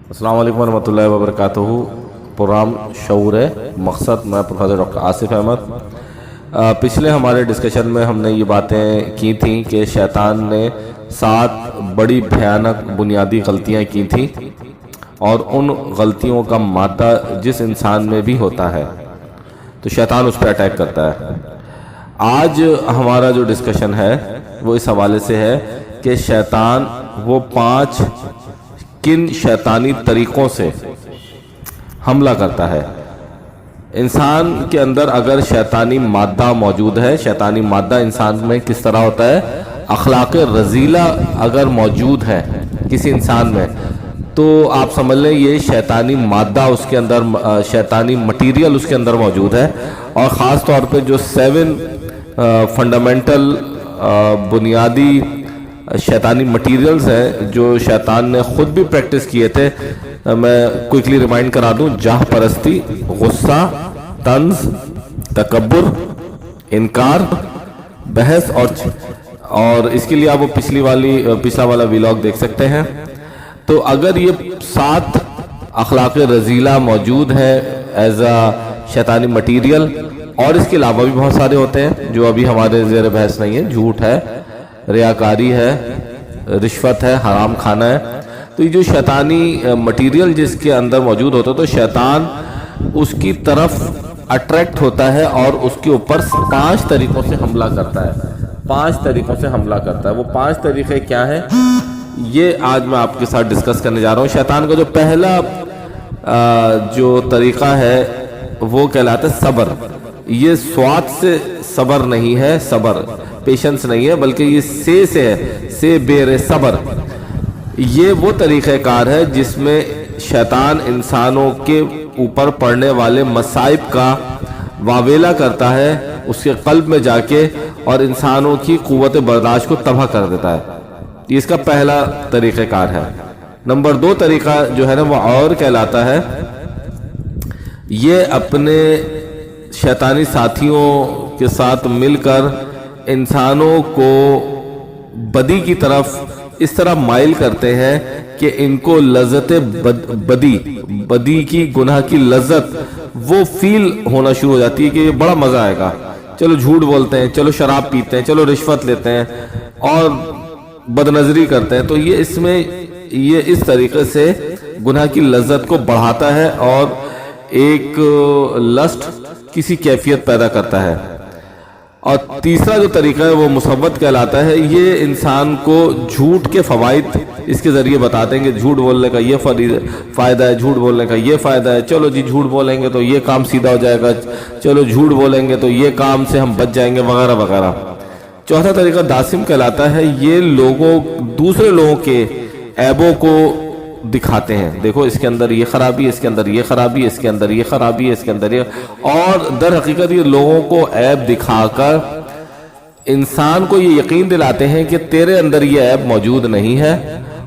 अस्सलाम वालेकुम रहमतुल्लाहि व बरकातुहू। प्रोग्राम शऊर मकसद, मैं प्रोफेसर डॉक्टर आसिफ अहमद। पिछले हमारे डिस्कशन में हमने ये बातें की थी कि शैतान ने 7 बड़ी भयानक बुनियादी गलतियां की थी और उन गलतियों का मादा जिस इंसान में भी होता है तो शैतान उस पर अटैक करता है। आज हमारा जो डिस्कशन है वो इस हवाले से है कि शैतान वो 5 किन शैतानी तरीक़ों से हमला करता है। इंसान के अंदर अगर शैतानी मादा मौजूद है, शैतानी मादा इंसान में किस तरह होता है, अखलाक रजीला अगर मौजूद है किसी इंसान में तो आप समझ लें ये शैतानी मादा उसके अंदर, शैतानी मटीरियल उसके अंदर मौजूद है। और ख़ास तौर पे जो 7 फंडामेंटल बुनियादी शैतानी मटीरियल्स हैं जो शैतान ने ख़ुद भी प्रैक्टिस किए थे, मैं क्विकली रिमाइंड करा दूं। जाह परस्ती, गुस्सा, तंज, तकब्बुर, इनकार, बहस और इसके लिए आप वो पिछला वाला व्लॉग देख सकते हैं। तो अगर ये 7 अखलाक रजीला मौजूद है एज अ शैतानी मटीरियल, और इसके अलावा भी बहुत सारे होते हैं जो अभी हमारे ज़ेर बहस नहीं है, झूठ है, रियाकारी है, रिश्वत है, हराम खाना है। तो ये जो शैतानी मटीरियल जिसके अंदर मौजूद होता है तो शैतान उसकी तरफ अट्रैक्ट होता है और उसके ऊपर 5 तरीक़ों से हमला करता है। 5 तरीक़ों से हमला करता है। वो 5 तरीक़े क्या हैं ये आज मैं आपके साथ डिस्कस करने जा रहा हूँ। शैतान का जो पहला जो तरीक़ा है वो कहलाता है सब्र। ये स्वाद से सब्र नहीं है, सब्र पेशेंस नहीं है, बल्कि ये से है, से बेर सब्र। ये वो तरीक़ेकार है जिसमें शैतान इंसानों के ऊपर पड़ने वाले मसाइब का वावेला करता है उसके कल्ब में जाके और इंसानों की क़ुव्वत बर्दाश्त को तबाह कर देता है। ये इसका पहला तरीक़ेकार है। नंबर 2 तरीक़ा जो है ना वो और कहलाता है, ये अपने शैतानी साथियों के साथ मिलकर इंसानों को बदी की तरफ इस तरह माइल करते हैं कि इनको लज्जत बदी की, गुनाह की लज्जत वो फील होना शुरू हो जाती है कि ये बड़ा मज़ा आएगा, चलो झूठ बोलते हैं, चलो शराब पीते हैं, चलो रिश्वत लेते हैं और बदनज़री करते हैं। तो ये इस तरीके से गुनाह की लज्जत को बढ़ाता है और एक लस्ट किसी कैफियत पैदा करता है। और तीसरा जो तरीका है वो मुसव्वत कहलाता है। ये इंसान को झूठ के फ़वाइद इसके ज़रिए बताते हैं कि झूठ बोलने का ये फ़ायदा है, झूठ बोलने का ये फ़ायदा है, चलो जी झूठ बोलेंगे तो ये काम सीधा हो जाएगा, चलो झूठ बोलेंगे तो ये काम से हम बच जाएंगे, वगैरह वगैरह। चौथा तरीका दासिम कहलाता है। ये दूसरे लोगों के ऐबों को दिखाते हैं, देखो इसके अंदर ये खराबी, इसके अंदर ये खराबी, इसके अंदर ये खराबी है, इसके अंदर ये, और दर हकीकत ये लोगों को ऐब दिखाकर इंसान को ये यकीन दिलाते हैं कि तेरे अंदर ये ऐब मौजूद नहीं है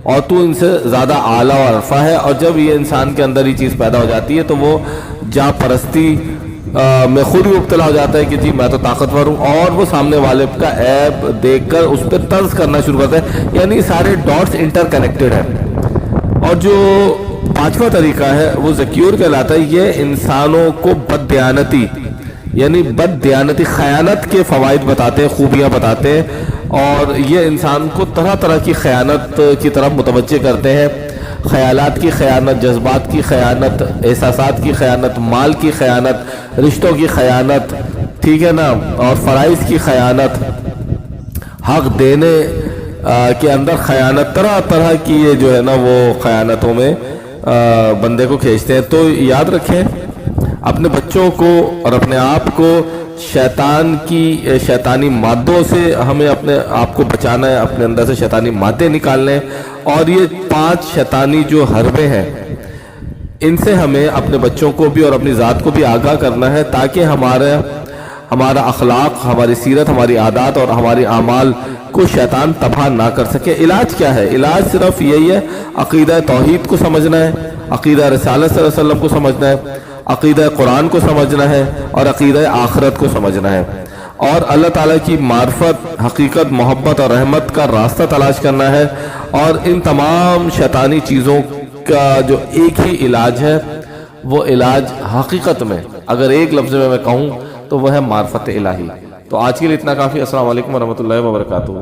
और तू इनसे ज़्यादा आला और अरफा है। और जब ये इंसान के अंदर ये चीज़ पैदा हो जाती है तो वो जाँ परस्ती में खुद ही मुब्तला हो जाता है कि जी मैं तो ताकतवर हूँ, और वो सामने वाले का ऐब देखकर उस पर तर्ज करना शुरू करता है। यानी सारे डॉट्स इंटरकनेक्टेड हैं। और जो 5वां तरीका है वो ज़क्यूर कहलाता है। ये इंसानों को बददियानती यानी बददियानती खयानत के फ़वाइद बताते हैं, खूबियाँ बताते हैं, और ये इंसान को तरह तरह की खयानत की तरफ मुतवज्जे करते हैं। ख़यालात की खयानत, जज्बात की खयानत, एहसासात की खयानत, माल की खयानत, रिश्तों की खयानत, ठीक है ना, और फ़राइज़ की खयानत, हक़ देने के अंदर खयानत, तरह तरह की ये जो है ना वो खयानतों में बंदे को खींचते हैं। तो याद रखें अपने बच्चों को और अपने आप को शैतान की शैतानी मादों से हमें अपने आप को बचाना है, अपने अंदर से शैतानी मादे निकालने हैं। और ये 5 शैतानी जो हरबे हैं इनसे हमें अपने बच्चों को भी और अपनी ज़ात को भी आगाह करना है ताकि हमारा अखलाक, हमारी सीरत, हमारी आदत और हमारी आमाल को शैतान तबाह ना कर सके। इलाज क्या है? इलाज सिर्फ यही है, अक़ीदा तौहीद को समझना है, अक़ीदा रिसालत सल्लल्लाहु अलैहि वसल्लम को समझना है, अक़ीदा कुरान को समझना है और अक़ीदा आखिरत को समझना है, और अल्लाह ताला की मार्फत, हकीकत, मोहब्बत और रहमत का रास्ता तलाश करना है। और इन तमाम शैतानी चीज़ों کا جو ایک ہی علاج ہے وہ علاج حقیقت میں اگر ایک لفظ میں کہوں تو وہ ہے معرفت الہی. تو آج کے لیے اتنا کافی. السلام علیکم ورحمۃ اللہ وبرکاتہ.